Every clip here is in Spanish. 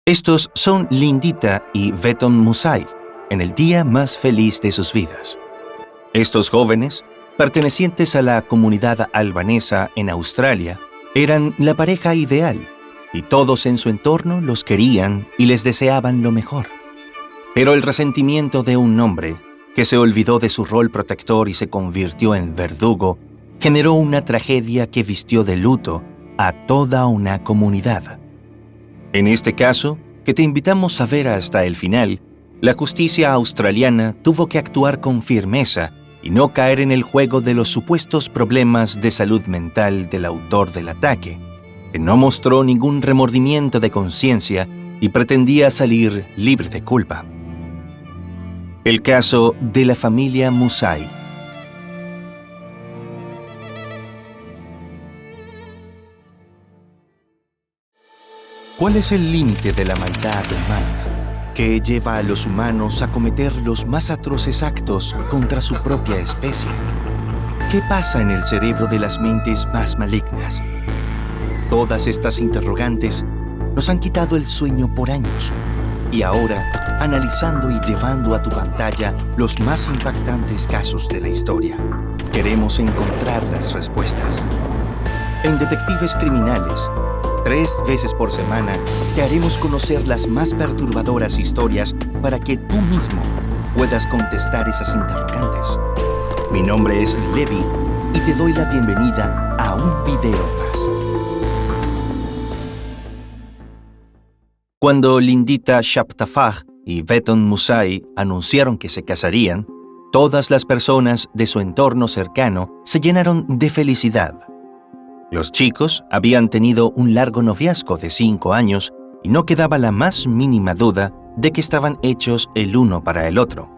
Estos son Lindita y Veton Musai, en el día más feliz de sus vidas. Estos jóvenes, pertenecientes a la comunidad albanesa en Australia, eran la pareja ideal, y todos en su entorno los querían y les deseaban lo mejor. Pero el resentimiento de un hombre, que se olvidó de su rol protector y se convirtió en verdugo, generó una tragedia que vistió de luto a toda una comunidad. En este caso, que te invitamos a ver hasta el final, la justicia australiana tuvo que actuar con firmeza y no caer en el juego de los supuestos problemas de salud mental del autor del ataque, que no mostró ningún remordimiento de conciencia y pretendía salir libre de culpa. El caso de la familia Musai. ¿Cuál es el límite de la maldad humana que lleva a los humanos a cometer los más atroces actos contra su propia especie? ¿Qué pasa en el cerebro de las mentes más malignas? Todas estas interrogantes nos han quitado el sueño por años. Y ahora, analizando y llevando a tu pantalla los más impactantes casos de la historia, queremos encontrar las respuestas. En Detectives Criminales, 3 veces por semana, te haremos conocer las más perturbadoras historias para que tú mismo puedas contestar esas interrogantes. Mi nombre es Levi y te doy la bienvenida a un video más. Cuando Lindita Shabtafaj y Veton Musai anunciaron que se casarían, todas las personas de su entorno cercano se llenaron de felicidad. Los chicos habían tenido un largo noviazgo de 5 años y no quedaba la más mínima duda de que estaban hechos el uno para el otro.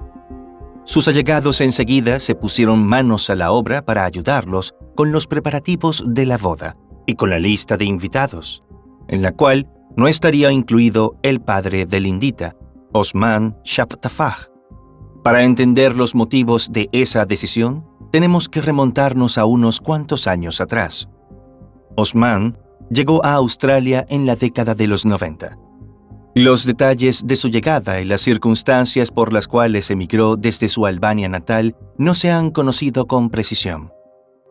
Sus allegados enseguida se pusieron manos a la obra para ayudarlos con los preparativos de la boda y con la lista de invitados, en la cual no estaría incluido el padre de Lindita, Osman Shabtafaj. Para entender los motivos de esa decisión, tenemos que remontarnos a unos cuantos años atrás. Osman llegó a Australia en la década de los 90. Los detalles de su llegada y las circunstancias por las cuales emigró desde su Albania natal no se han conocido con precisión.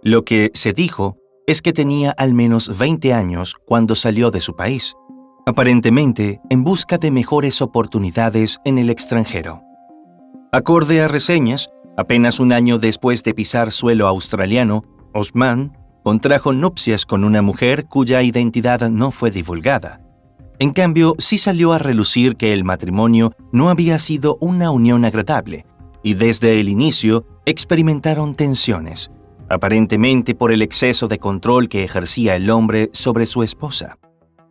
Lo que se dijo es que tenía al menos 20 años cuando salió de su país, aparentemente en busca de mejores oportunidades en el extranjero. Acorde a reseñas, apenas un año después de pisar suelo australiano, Osman contrajo nupcias con una mujer cuya identidad no fue divulgada. En cambio, sí salió a relucir que el matrimonio no había sido una unión agradable, y desde el inicio experimentaron tensiones, aparentemente por el exceso de control que ejercía el hombre sobre su esposa.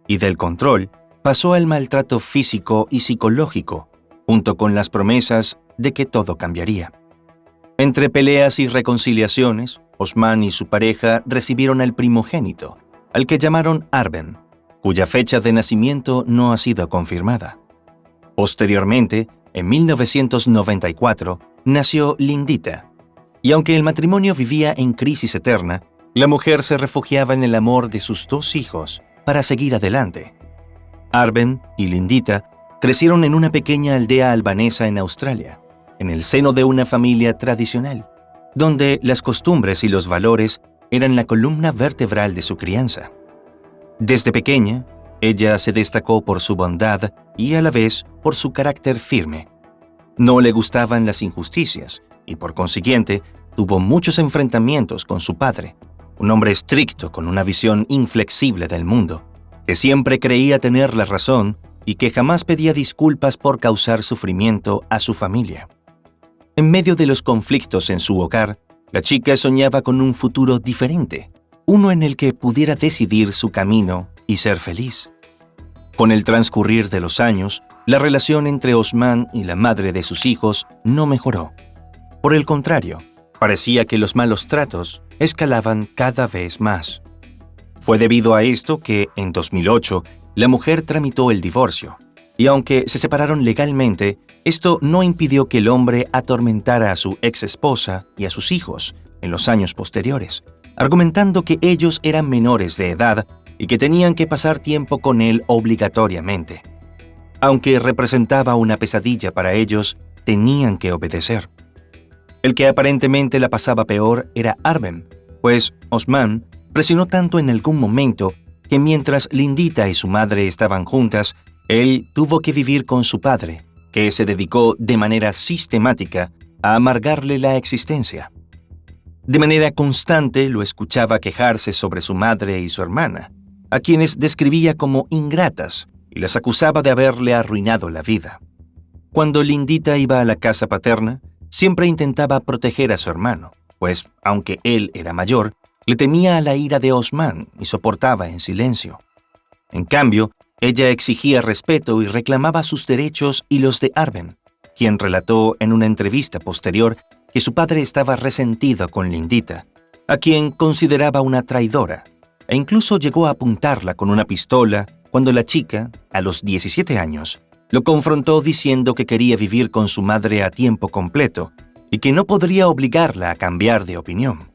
Y del control pasó al maltrato físico y psicológico, junto con las promesas de que todo cambiaría. Entre peleas y reconciliaciones, Osman y su pareja recibieron al primogénito, al que llamaron Arben, cuya fecha de nacimiento no ha sido confirmada. Posteriormente, en 1994, nació Lindita, y aunque el matrimonio vivía en crisis eterna, la mujer se refugiaba en el amor de sus 2 hijos para seguir adelante. Arben y Lindita crecieron en una pequeña aldea albanesa en Australia, en el seno de una familia tradicional, donde las costumbres y los valores eran la columna vertebral de su crianza. Desde pequeña, ella se destacó por su bondad y a la vez por su carácter firme. No le gustaban las injusticias y por consiguiente tuvo muchos enfrentamientos con su padre, un hombre estricto con una visión inflexible del mundo, que siempre creía tener la razón y que jamás pedía disculpas por causar sufrimiento a su familia. En medio de los conflictos en su hogar, la chica soñaba con un futuro diferente, uno en el que pudiera decidir su camino y ser feliz. Con el transcurrir de los años, la relación entre Osman y la madre de sus hijos no mejoró. Por el contrario, parecía que los malos tratos escalaban cada vez más. Fue debido a esto que, en 2008, la mujer tramitó el divorcio, y aunque se separaron legalmente, esto no impidió que el hombre atormentara a su ex esposa y a sus hijos en los años posteriores, argumentando que ellos eran menores de edad y que tenían que pasar tiempo con él obligatoriamente. Aunque representaba una pesadilla para ellos, tenían que obedecer. El que aparentemente la pasaba peor era Arben, pues Osman presionó tanto en algún momento que mientras Lindita y su madre estaban juntas, él tuvo que vivir con su padre, que se dedicó de manera sistemática a amargarle la existencia. De manera constante lo escuchaba quejarse sobre su madre y su hermana, a quienes describía como ingratas y las acusaba de haberle arruinado la vida. Cuando Lindita iba a la casa paterna, siempre intentaba proteger a su hermano, pues, aunque él era mayor, le temía a la ira de Osman y soportaba en silencio. En cambio, ella exigía respeto y reclamaba sus derechos y los de Arben, quien relató en una entrevista posterior que su padre estaba resentido con Lindita, a quien consideraba una traidora, e incluso llegó a apuntarla con una pistola cuando la chica, a los 17 años, lo confrontó diciendo que quería vivir con su madre a tiempo completo y que no podría obligarla a cambiar de opinión.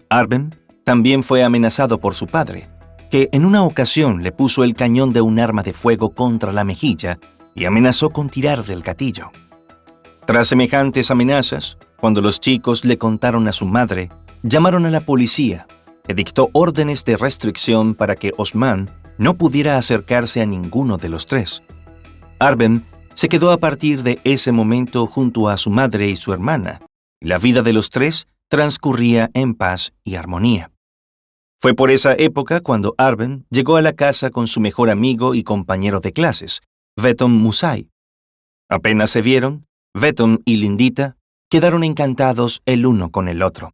Arben también fue amenazado por su padre, que en una ocasión le puso el cañón de un arma de fuego contra la mejilla y amenazó con tirar del gatillo. Tras semejantes amenazas, cuando los chicos le contaron a su madre, llamaron a la policía, que dictó órdenes de restricción para que Osman no pudiera acercarse a ninguno de los tres. Arben se quedó a partir de ese momento junto a su madre y su hermana, y la vida de los tres transcurría en paz y armonía. Fue por esa época cuando Arben llegó a la casa con su mejor amigo y compañero de clases, Veton Musai. Apenas se vieron, Veton y Lindita quedaron encantados el uno con el otro.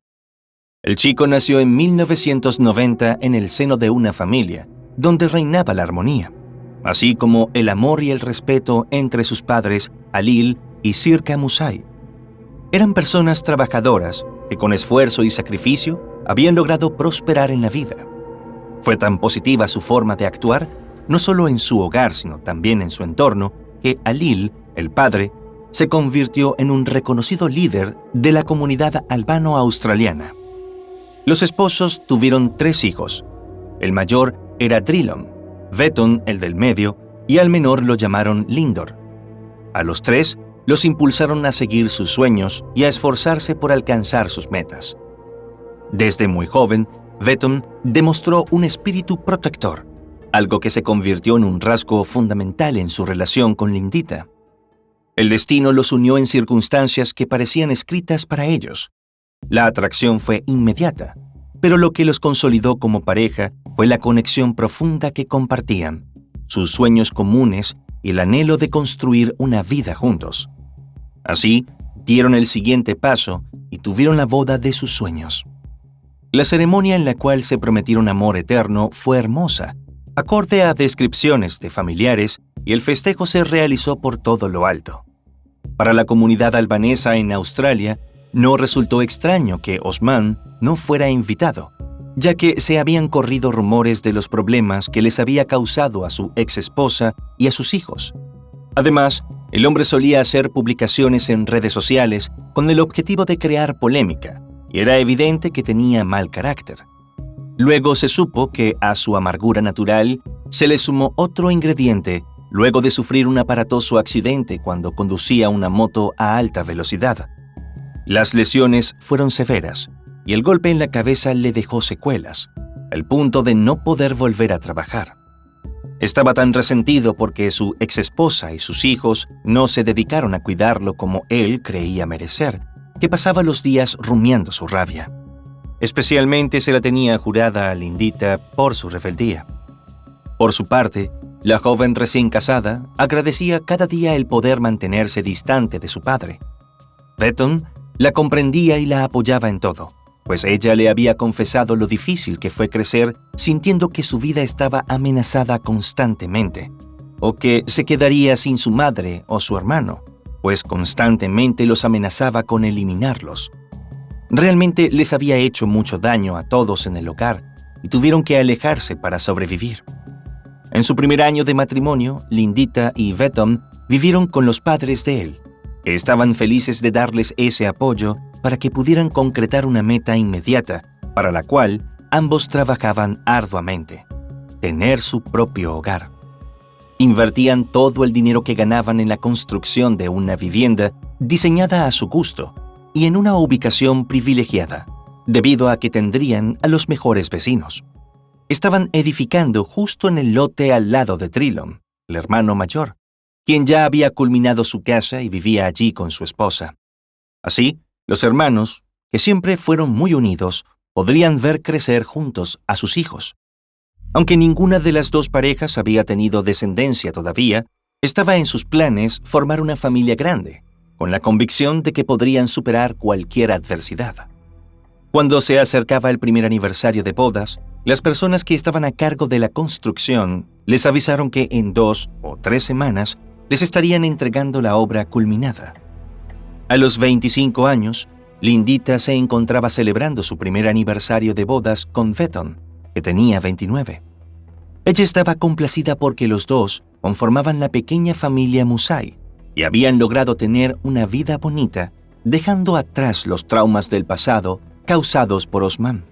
El chico nació en 1990 en el seno de una familia, donde reinaba la armonía, así como el amor y el respeto entre sus padres Halil y Sirka Musai. Eran personas trabajadoras que con esfuerzo y sacrificio habían logrado prosperar en la vida. Fue tan positiva su forma de actuar, no solo en su hogar, sino también en su entorno, que Halil, el padre, se convirtió en un reconocido líder de la comunidad albano-australiana. Los esposos tuvieron 3 hijos. El mayor era Drilon, Veton, el del medio, y al menor lo llamaron Lindor. A los 3 los impulsaron a seguir sus sueños y a esforzarse por alcanzar sus metas. Desde muy joven, Veton demostró un espíritu protector, algo que se convirtió en un rasgo fundamental en su relación con Lindita. El destino los unió en circunstancias que parecían escritas para ellos. La atracción fue inmediata, pero lo que los consolidó como pareja fue la conexión profunda que compartían, sus sueños comunes y el anhelo de construir una vida juntos. Así, dieron el siguiente paso y tuvieron la boda de sus sueños. La ceremonia en la cual se prometieron amor eterno fue hermosa, acorde a descripciones de familiares, y el festejo se realizó por todo lo alto. Para la comunidad albanesa en Australia, no resultó extraño que Osman no fuera invitado, ya que se habían corrido rumores de los problemas que les había causado a su exesposa y a sus hijos. Además, el hombre solía hacer publicaciones en redes sociales con el objetivo de crear polémica, y era evidente que tenía mal carácter. Luego se supo que a su amargura natural se le sumó otro ingrediente luego de sufrir un aparatoso accidente cuando conducía una moto a alta velocidad. Las lesiones fueron severas y el golpe en la cabeza le dejó secuelas, al punto de no poder volver a trabajar. Estaba tan resentido porque su exesposa y sus hijos no se dedicaron a cuidarlo como él creía merecer, que pasaba los días rumiando su rabia. Especialmente se la tenía jurada a Lindita por su rebeldía. Por su parte, la joven recién casada agradecía cada día el poder mantenerse distante de su padre. Veton la comprendía y la apoyaba en todo, pues ella le había confesado lo difícil que fue crecer sintiendo que su vida estaba amenazada constantemente, o que se quedaría sin su madre o su hermano, pues constantemente los amenazaba con eliminarlos. Realmente les había hecho mucho daño a todos en el hogar y tuvieron que alejarse para sobrevivir. En su primer año de matrimonio, Lindita y Veton vivieron con los padres de él, que estaban felices de darles ese apoyo para que pudieran concretar una meta inmediata, para la cual ambos trabajaban arduamente: tener su propio hogar. Invertían todo el dinero que ganaban en la construcción de una vivienda diseñada a su gusto y en una ubicación privilegiada, debido a que tendrían a los mejores vecinos. Estaban edificando justo en el lote al lado de Trelon, el hermano mayor, quien ya había culminado su casa y vivía allí con su esposa. Así, los hermanos, que siempre fueron muy unidos, podrían ver crecer juntos a sus hijos. Aunque ninguna de las dos parejas había tenido descendencia todavía, estaba en sus planes formar una familia grande, con la convicción de que podrían superar cualquier adversidad. Cuando se acercaba el primer aniversario de bodas, las personas que estaban a cargo de la construcción les avisaron que en 2 o 3 semanas les estarían entregando la obra culminada. A los 25 años, Lindita se encontraba celebrando su primer aniversario de bodas con Vetton, que tenía 29. Ella estaba complacida porque los dos conformaban la pequeña familia Musai y habían logrado tener una vida bonita, dejando atrás los traumas del pasado causados por Osman.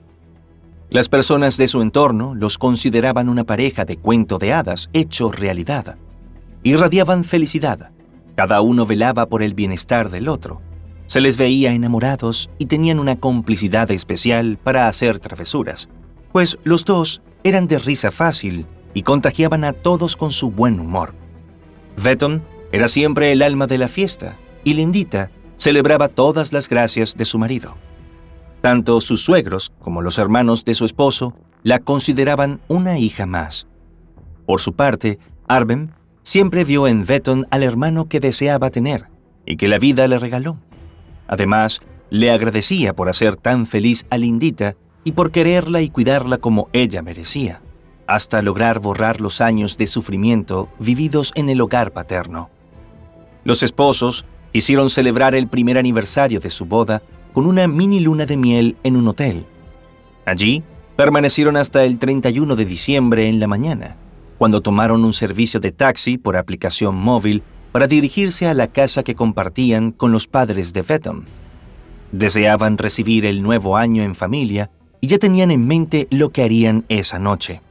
Las personas de su entorno los consideraban una pareja de cuento de hadas hecho realidad. Irradiaban felicidad. Cada uno velaba por el bienestar del otro. Se les veía enamorados y tenían una complicidad especial para hacer travesuras, pues los dos eran de risa fácil y contagiaban a todos con su buen humor. Vetton era siempre el alma de la fiesta y Lindita celebraba todas las gracias de su marido. Tanto sus suegros como los hermanos de su esposo la consideraban una hija más. Por su parte, Arben siempre vio en Vetton al hermano que deseaba tener y que la vida le regaló. Además, le agradecía por hacer tan feliz a Lindita y por quererla y cuidarla como ella merecía, hasta lograr borrar los años de sufrimiento vividos en el hogar paterno. Los esposos quisieron celebrar el primer aniversario de su boda con una mini luna de miel en un hotel. Allí permanecieron hasta el 31 de diciembre en la mañana, cuando tomaron un servicio de taxi por aplicación móvil para dirigirse a la casa que compartían con los padres de Vetton. Deseaban recibir el nuevo año en familia y ya tenían en mente lo que harían esa noche.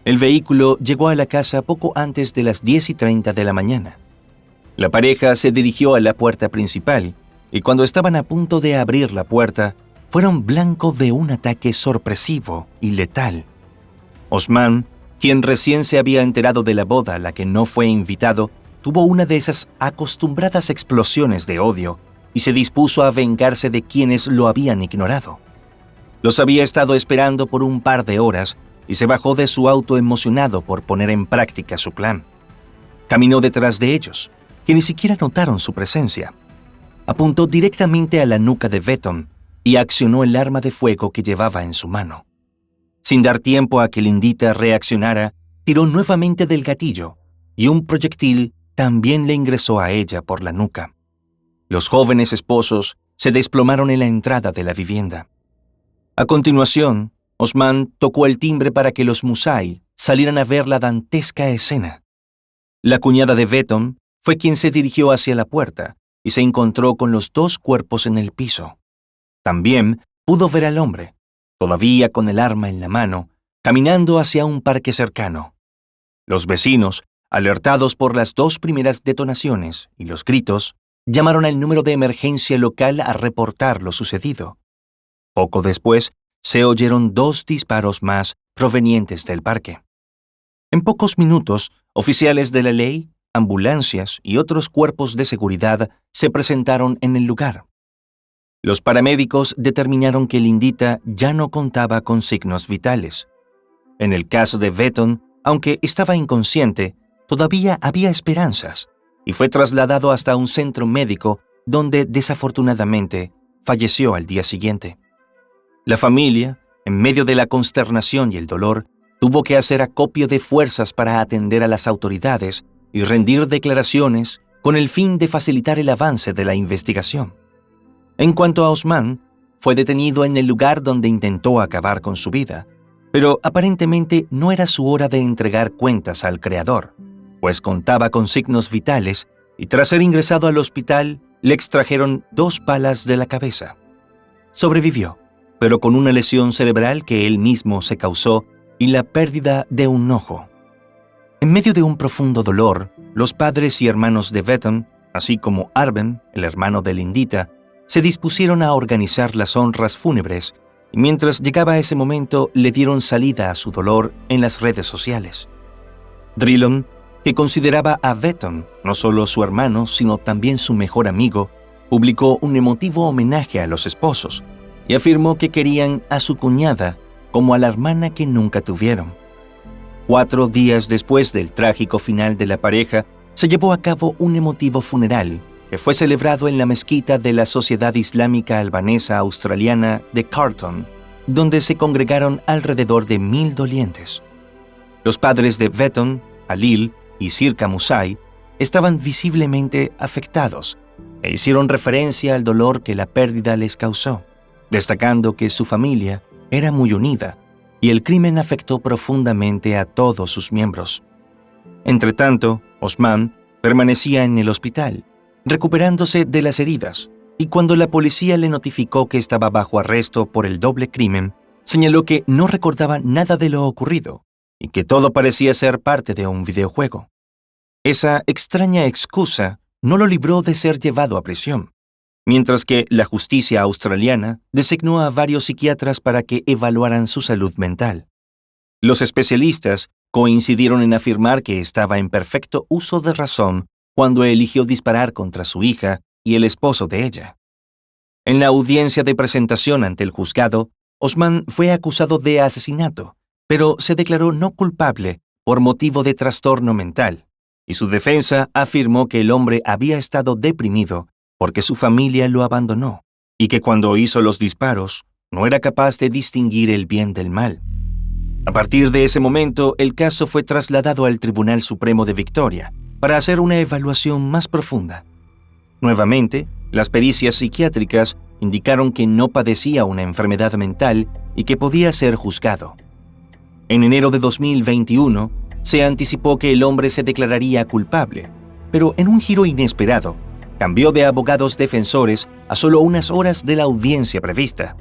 El vehículo llegó a la casa poco antes de las 10:30 de la mañana. La pareja se dirigió a la puerta principal y cuando estaban a punto de abrir la puerta, fueron blanco de un ataque sorpresivo y letal. Osman, quien recién se había enterado de la boda a la que no fue invitado, tuvo una de esas acostumbradas explosiones de odio y se dispuso a vengarse de quienes lo habían ignorado. Los había estado esperando por un par de horas y se bajó de su auto emocionado por poner en práctica su plan. Caminó detrás de ellos, que ni siquiera notaron su presencia. Apuntó directamente a la nuca de Vetton y accionó el arma de fuego que llevaba en su mano. Sin dar tiempo a que Lindita reaccionara, tiró nuevamente del gatillo y un proyectil también le ingresó a ella por la nuca. Los jóvenes esposos se desplomaron en la entrada de la vivienda. A continuación, Osman tocó el timbre para que los Musai salieran a ver la dantesca escena. La cuñada de Vetton fue quien se dirigió hacia la puerta y se encontró con los dos cuerpos en el piso. También pudo ver al hombre, todavía con el arma en la mano, caminando hacia un parque cercano. Los vecinos, alertados por las dos primeras detonaciones y los gritos, llamaron al número de emergencia local a reportar lo sucedido. Poco después, se oyeron 2 disparos más provenientes del parque. En pocos minutos, oficiales de la ley, ambulancias y otros cuerpos de seguridad se presentaron en el lugar. Los paramédicos determinaron que Lindita ya no contaba con signos vitales. En el caso de Vetton, aunque estaba inconsciente, todavía había esperanzas y fue trasladado hasta un centro médico donde desafortunadamente falleció al día siguiente. La familia, en medio de la consternación y el dolor, tuvo que hacer acopio de fuerzas para atender a las autoridades y rendir declaraciones con el fin de facilitar el avance de la investigación. En cuanto a Osman, fue detenido en el lugar donde intentó acabar con su vida, pero aparentemente no era su hora de entregar cuentas al Creador, pues contaba con signos vitales y tras ser ingresado al hospital le extrajeron 2 balas de la cabeza. Sobrevivió, pero con una lesión cerebral que él mismo se causó y la pérdida de un ojo. En medio de un profundo dolor, los padres y hermanos de Vetton, así como Arben, el hermano de Lindita, se dispusieron a organizar las honras fúnebres y mientras llegaba ese momento le dieron salida a su dolor en las redes sociales. Drillon, que consideraba a Vetton no solo su hermano, sino también su mejor amigo, publicó un emotivo homenaje a los esposos y afirmó que querían a su cuñada como a la hermana que nunca tuvieron. 4 días después del trágico final de la pareja, se llevó a cabo un emotivo funeral que fue celebrado en la mezquita de la Sociedad Islámica Albanesa Australiana de Carlton, donde se congregaron alrededor de 1000 dolientes. Los padres de Vetton, Halil y Sirka Musai estaban visiblemente afectados e hicieron referencia al dolor que la pérdida les causó, destacando que su familia era muy unida y el crimen afectó profundamente a todos sus miembros. Entretanto, Osman permanecía en el hospital, recuperándose de las heridas, y cuando la policía le notificó que estaba bajo arresto por el doble crimen, señaló que no recordaba nada de lo ocurrido y que todo parecía ser parte de un videojuego. Esa extraña excusa no lo libró de ser llevado a prisión, mientras que la justicia australiana designó a varios psiquiatras para que evaluaran su salud mental. Los especialistas coincidieron en afirmar que estaba en perfecto uso de razón cuando eligió disparar contra su hija y el esposo de ella. En la audiencia de presentación ante el juzgado, Osman fue acusado de asesinato, pero se declaró no culpable por motivo de trastorno mental, y su defensa afirmó que el hombre había estado deprimido porque su familia lo abandonó, y que cuando hizo los disparos no era capaz de distinguir el bien del mal. A partir de ese momento, el caso fue trasladado al Tribunal Supremo de Victoria para hacer una evaluación más profunda. Nuevamente, las pericias psiquiátricas indicaron que no padecía una enfermedad mental y que podía ser juzgado. En enero de 2021, se anticipó que el hombre se declararía culpable, pero en un giro inesperado, cambió de abogados defensores a solo unas horas de la audiencia prevista.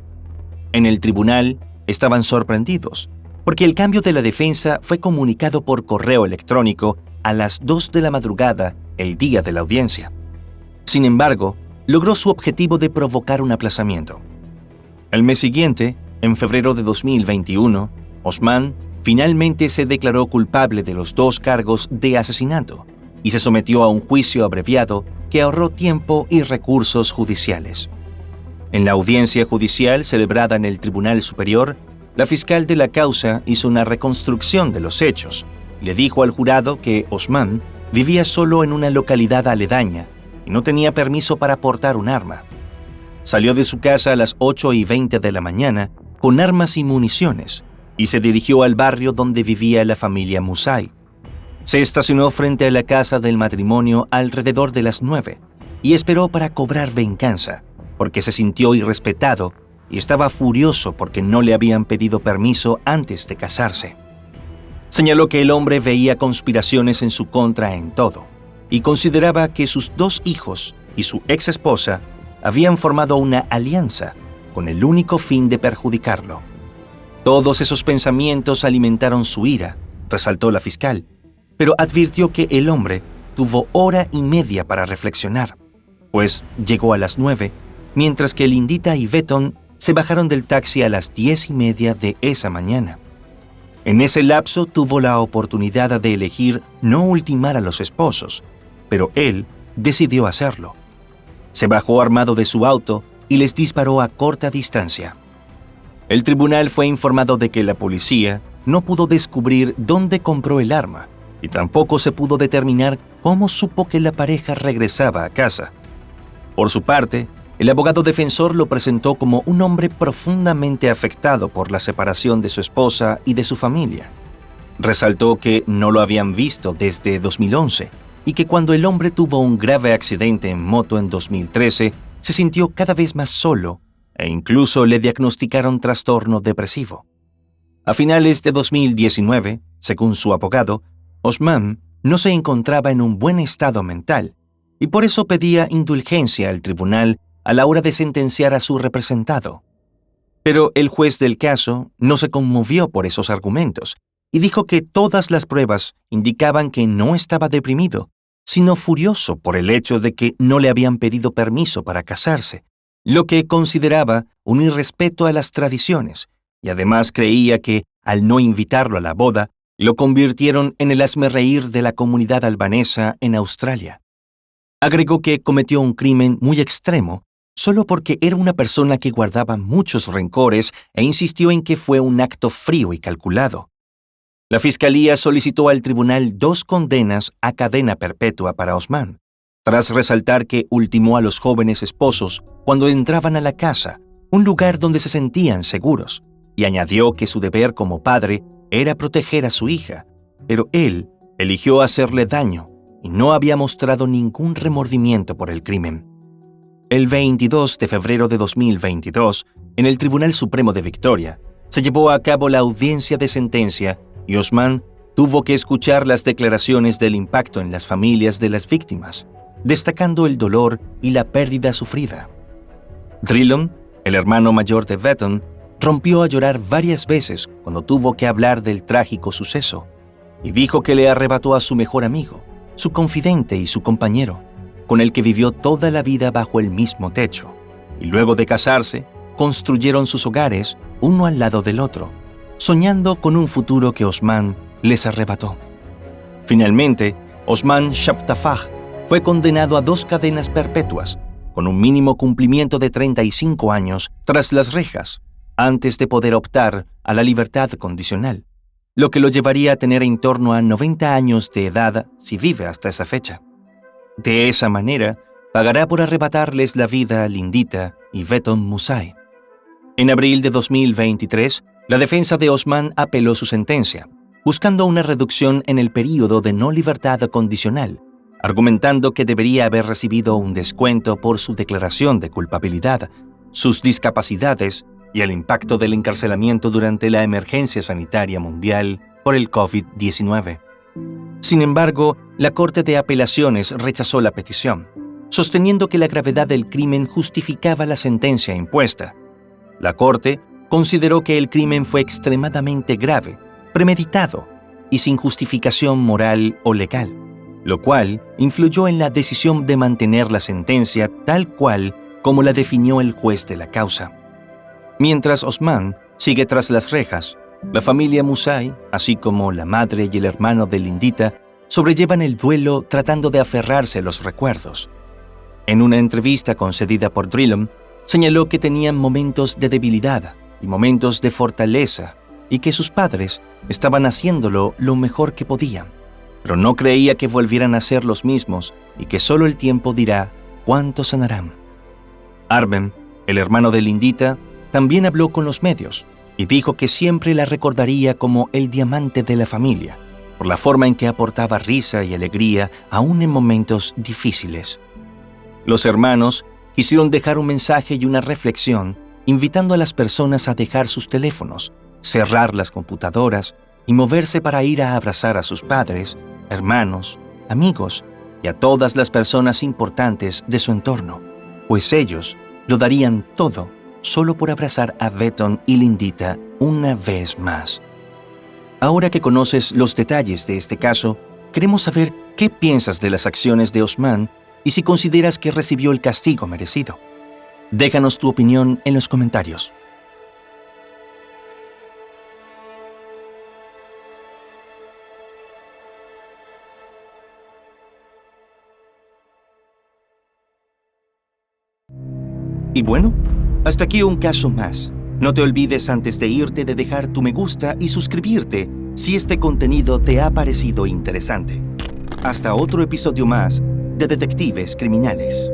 En el tribunal estaban sorprendidos, porque el cambio de la defensa fue comunicado por correo electrónico a las 2 de la madrugada el día de la audiencia. Sin embargo, logró su objetivo de provocar un aplazamiento. El mes siguiente, en febrero de 2021, Osman finalmente se declaró culpable de los 2 cargos de asesinato y se sometió a un juicio abreviado que ahorró tiempo y recursos judiciales. En la audiencia judicial celebrada en el Tribunal Superior, la fiscal de la causa hizo una reconstrucción de los hechos y le dijo al jurado que Osman vivía solo en una localidad aledaña y no tenía permiso para portar un arma. Salió de su casa a las 8:20 de la mañana con armas y municiones y se dirigió al barrio donde vivía la familia Musai. Se estacionó frente a la casa del matrimonio alrededor de las 9 y esperó para cobrar venganza, porque se sintió irrespetado y estaba furioso porque no le habían pedido permiso antes de casarse. Señaló que el hombre veía conspiraciones en su contra en todo y consideraba que sus 2 hijos y su ex esposa habían formado una alianza con el único fin de perjudicarlo. Todos esos pensamientos alimentaron su ira, resaltó la fiscal, pero advirtió que el hombre tuvo 1:30 para reflexionar, pues llegó a las 9, mientras que Lindita y Vetton se bajaron del taxi a las 10:30 de esa mañana. En ese lapso tuvo la oportunidad de elegir no ultimar a los esposos, pero él decidió hacerlo. Se bajó armado de su auto y les disparó a corta distancia. El tribunal fue informado de que la policía no pudo descubrir dónde compró el arma y tampoco se pudo determinar cómo supo que la pareja regresaba a casa. Por su parte, el abogado defensor lo presentó como un hombre profundamente afectado por la separación de su esposa y de su familia. Resaltó que no lo habían visto desde 2011 y que cuando el hombre tuvo un grave accidente en moto en 2013, se sintió cada vez más solo e incluso le diagnosticaron trastorno depresivo. A finales de 2019, según su abogado, Osman no se encontraba en un buen estado mental y por eso pedía indulgencia al tribunal a la hora de sentenciar a su representado. Pero el juez del caso no se conmovió por esos argumentos y dijo que todas las pruebas indicaban que no estaba deprimido, sino furioso por el hecho de que no le habían pedido permiso para casarse, lo que consideraba un irrespeto a las tradiciones, y además creía que, al no invitarlo a la boda, lo convirtieron en el hazmerreír de la comunidad albanesa en Australia. Agregó que cometió un crimen muy extremo solo porque era una persona que guardaba muchos rencores e insistió en que fue un acto frío y calculado. La fiscalía solicitó al tribunal 2 condenas a cadena perpetua para Osman, tras resaltar que ultimó a los jóvenes esposos cuando entraban a la casa, un lugar donde se sentían seguros, y añadió que su deber como padre era proteger a su hija, pero él eligió hacerle daño y no había mostrado ningún remordimiento por el crimen. El 22 de febrero de 2022, en el Tribunal Supremo de Victoria, se llevó a cabo la audiencia de sentencia y Osman tuvo que escuchar las declaraciones del impacto en las familias de las víctimas, destacando el dolor y la pérdida sufrida. Drillon, el hermano mayor de Vetton, rompió a llorar varias veces cuando tuvo que hablar del trágico suceso y dijo que le arrebató a su mejor amigo, su confidente y su compañero, con el que vivió toda la vida bajo el mismo techo, y luego de casarse, construyeron sus hogares uno al lado del otro, soñando con un futuro que Osman les arrebató. Finalmente, Osman Shabtafaj fue condenado a 2 cadenas perpetuas, con un mínimo cumplimiento de 35 años tras las rejas, antes de poder optar a la libertad condicional, lo que lo llevaría a tener en torno a 90 años de edad si vive hasta esa fecha. De esa manera, pagará por arrebatarles la vida a Lindita y Vetton Musai. En abril de 2023, la defensa de Osman apeló su sentencia, buscando una reducción en el período de no libertad condicional, argumentando que debería haber recibido un descuento por su declaración de culpabilidad, sus discapacidades y el impacto del encarcelamiento durante la emergencia sanitaria mundial por el COVID-19. Sin embargo, la Corte de Apelaciones rechazó la petición, sosteniendo que la gravedad del crimen justificaba la sentencia impuesta. La Corte consideró que el crimen fue extremadamente grave, premeditado y sin justificación moral o legal, lo cual influyó en la decisión de mantener la sentencia tal cual como la definió el juez de la causa. Mientras Osman sigue tras las rejas, la familia Musai, así como la madre y el hermano de Lindita, sobrellevan el duelo tratando de aferrarse a los recuerdos. En una entrevista concedida por Drillon, señaló que tenían momentos de debilidad y momentos de fortaleza y que sus padres estaban haciéndolo lo mejor que podían, pero no creía que volvieran a ser los mismos y que solo el tiempo dirá cuánto sanarán. Arben, el hermano de Lindita, también habló con los medios y dijo que siempre la recordaría como el diamante de la familia, por la forma en que aportaba risa y alegría aún en momentos difíciles. Los hermanos quisieron dejar un mensaje y una reflexión invitando a las personas a dejar sus teléfonos, cerrar las computadoras y moverse para ir a abrazar a sus padres, hermanos, amigos y a todas las personas importantes de su entorno, pues ellos lo darían todo solo por abrazar a Vetton y Lindita una vez más. Ahora que conoces los detalles de este caso, queremos saber qué piensas de las acciones de Osman y si consideras que recibió el castigo merecido. Déjanos tu opinión en los comentarios. Y bueno, hasta aquí un caso más. No te olvides antes de irte de dejar tu me gusta y suscribirte si este contenido te ha parecido interesante. Hasta otro episodio más de Detectives Criminales.